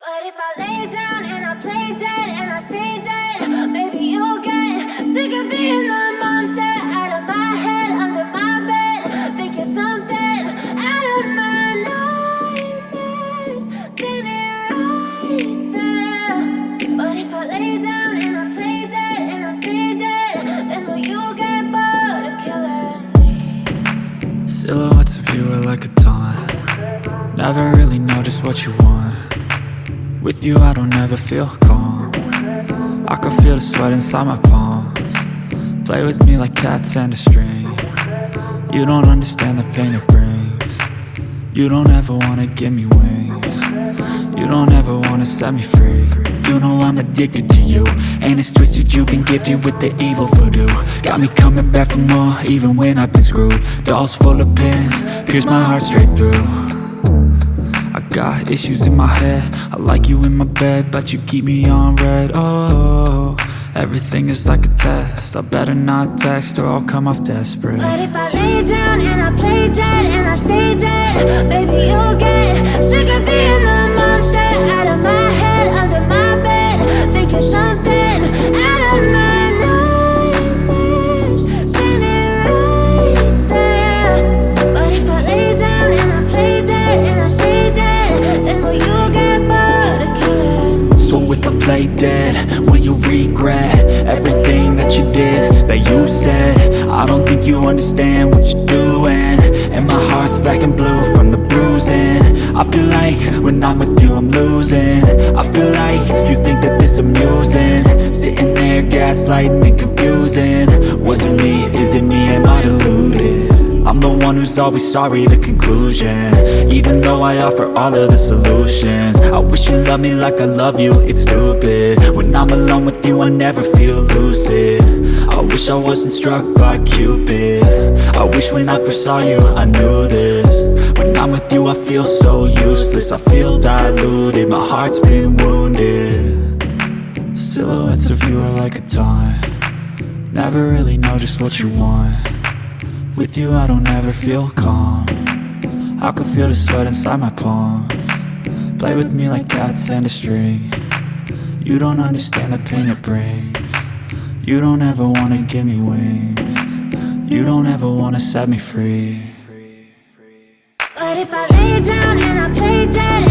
But if I lay down and I play dead and I stay dead, maybe you'll get sick of being the monster out of my head, under my bed, thinking something out of my nightmares, standing right there. But if I lay down and I play dead and I stay dead, then will you get bored of killing me? Silhouettes of you are like a taunt. Never really know just what you want. With you I don't ever feel calm. I can feel the sweat inside my palms. Play with me like cats and a string. You don't understand the pain it brings. You don't ever wanna give me wings. You don't ever wanna set me free. You know I'm addicted to you, and it's twisted, you've been gifted with the evil voodoo. Got me coming back for more, even when I've been screwed. Dolls full of pins, pierce my heart straight through. I got issues in my head, I like you in my bed, but you keep me on red. Oh, everything is like a test. I better not text or I'll come off desperate. But if I lay down and I play dead and I stay dead, baby you'll get sick of being the monster out of my head, under my bed, thinking something out of my nightmares, standing right there. But if I lay down and I play dead and I stay dead, then will you get bored of killing me? So if I play dead, will you regret everything that you did, that you said? I don't think you understand what you're doing, and my heart's black and blue from the bruising. I feel like when I'm with you I'm losing. I feel like you think that this amusing, sitting there gaslighting and confusing. Was it me? Is it me? Am I deluded? I'm the one who's always sorry, the conclusion, even though I offer all of the solutions. I wish you loved me like I love you, it's stupid. When I'm alone with you I never feel lucid. I wish I wasn't struck by Cupid. I wish when I first saw you I knew this. When I'm with you I feel so useless, I feel diluted, my heart's been wounded. Silhouettes of you are like a taunt. Never really know just what you want. With you I don't ever feel calm. I can feel the sweat inside my palms. Play with me like cats and a string. You don't understand the pain it brings. You don't ever wanna give me wings. You don't ever wanna set me free. But if I lay down and I play dead